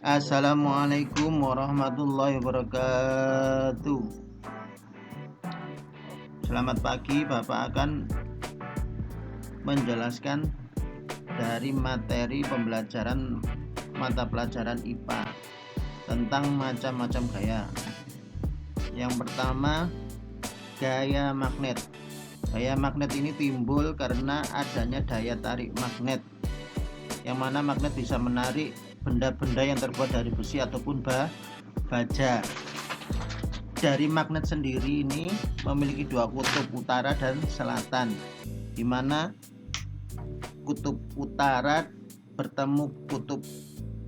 Assalamualaikum warahmatullahi wabarakatuh. Selamat pagi, Bapak akan menjelaskan dari materi pembelajaran mata pelajaran IPA tentang macam-macam gaya. Yang pertama, gaya magnet. Gaya magnet ini timbul karena adanya daya tarik magnet, yang mana magnet bisa menarik benda-benda yang terbuat dari besi ataupun baja. Dari magnet sendiri ini memiliki dua kutub, utara dan selatan, di mana kutub utara bertemu kutub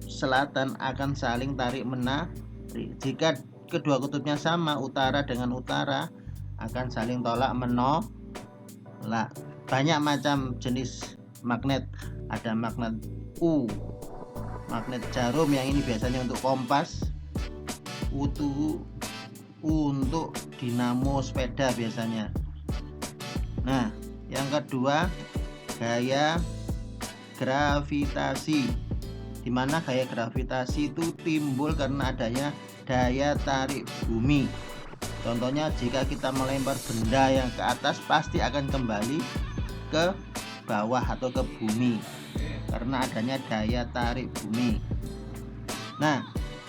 selatan akan saling tarik menarik. Jika kedua kutubnya sama, utara dengan utara, akan saling tolak menolak. Banyak macam jenis magnet. Ada magnet magnet jarum, yang ini biasanya untuk kompas, untuk dinamo sepeda biasanya. Nah, yang kedua, gaya gravitasi, di mana gaya gravitasi itu timbul karena adanya daya tarik bumi. Contohnya, jika kita melempar benda yang ke atas, pasti akan kembali ke bawah atau ke bumi karena adanya daya tarik bumi. Nah,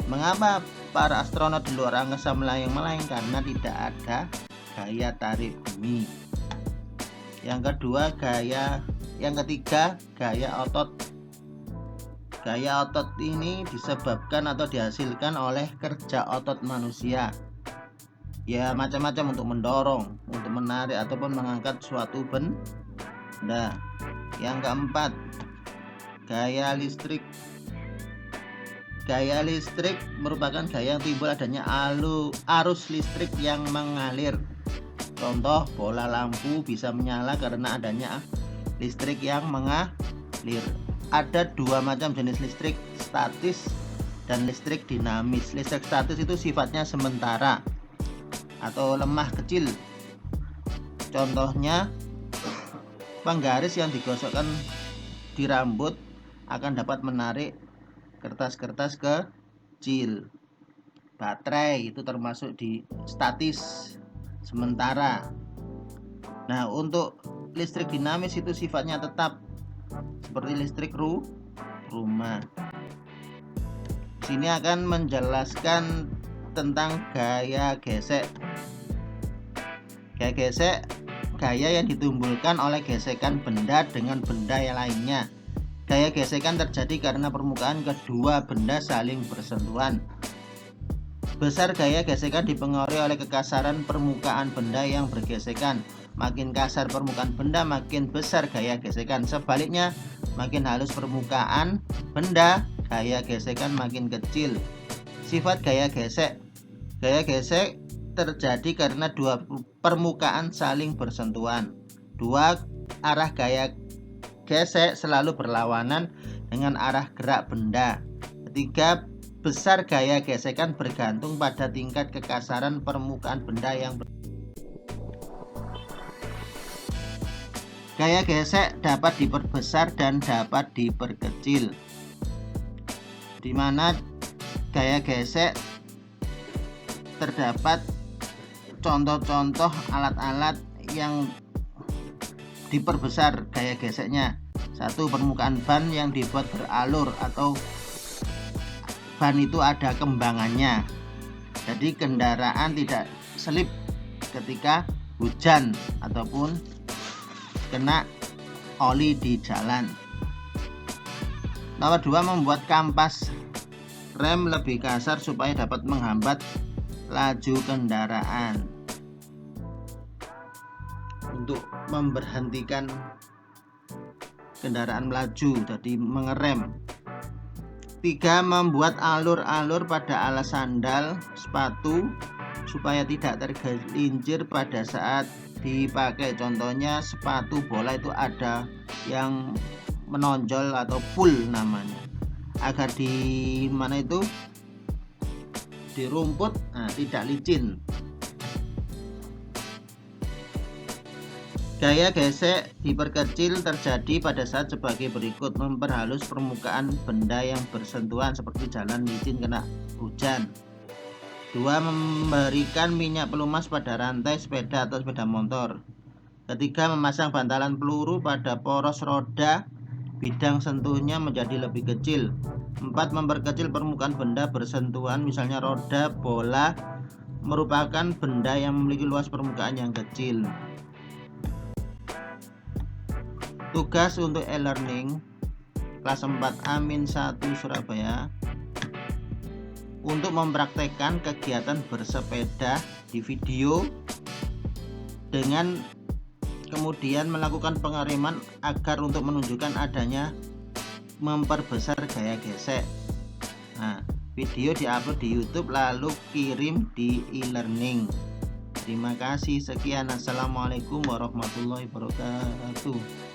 mengapa para astronot di luar angkasa melayang-melayang? Karena tidak ada gaya tarik bumi. Yang ketiga, gaya otot. Gaya otot ini disebabkan atau dihasilkan oleh kerja otot manusia. Ya, macam-macam, untuk mendorong, untuk menarik ataupun mengangkat suatu benda. Yang keempat, gaya listrik. Gaya listrik merupakan gaya yang timbul adanya arus listrik yang mengalir. Contoh, bola lampu bisa menyala karena adanya listrik yang mengalir. Ada dua macam jenis listrik, statis dan listrik dinamis. Listrik statis itu sifatnya sementara atau lemah kecil. Contohnya, penggaris yang digosokkan di rambut akan dapat menarik kertas-kertas kecil. Baterai itu termasuk di statis sementara. Nah, untuk listrik dinamis itu sifatnya tetap, seperti listrik rumah. Sini akan menjelaskan tentang gaya gesek. Gaya gesek, gaya yang ditimbulkan oleh gesekan benda dengan benda yang lainnya. Gaya gesekan terjadi karena permukaan kedua benda saling bersentuhan. Besar gaya gesekan dipengaruhi oleh kekasaran permukaan benda yang bergesekan. Makin kasar permukaan benda, makin besar gaya gesekan. Sebaliknya, makin halus permukaan benda, gaya gesekan makin kecil. Sifat gaya gesek. Gaya gesek terjadi karena dua permukaan saling bersentuhan. Dua arah gaya gesek selalu berlawanan dengan arah gerak benda. Ketiga, besar gaya gesekan bergantung pada tingkat kekasaran permukaan benda yang Gaya gesek dapat diperbesar dan dapat diperkecil, di mana gaya gesek terdapat contoh-contoh alat-alat yang diperbesar gaya geseknya. Satu, permukaan ban yang dibuat beralur, atau ban itu ada kembangannya, jadi kendaraan tidak selip ketika hujan ataupun kena oli di jalan. Nomor 2, membuat kampas rem lebih kasar supaya dapat menghambat laju kendaraan, untuk memberhentikan kendaraan melaju, jadi mengerem. 3, membuat alur-alur pada alas sandal, sepatu, supaya tidak tergelincir pada saat dipakai. Contohnya, sepatu bola itu ada yang menonjol atau pull namanya, agar di rumput tidak licin. Gaya gesek diperkecil terjadi pada saat sebagai berikut: memperhalus permukaan benda yang bersentuhan seperti jalan licin kena hujan. 2. Memberikan minyak pelumas pada rantai sepeda atau sepeda motor. 3. Memasang bantalan peluru pada poros roda, bidang sentuhnya menjadi lebih kecil. 4. Memperkecil permukaan benda bersentuhan, misalnya roda, bola, merupakan benda yang memiliki luas permukaan yang kecil. Tugas untuk e-learning kelas 4 A-1 Surabaya untuk mempraktekkan kegiatan bersepeda di video dengan kemudian melakukan pengereman agar untuk menunjukkan adanya memperbesar gaya gesek. Nah, video diupload di YouTube lalu kirim di e-learning. Terima kasih, sekian. Assalamualaikum warahmatullahi wabarakatuh.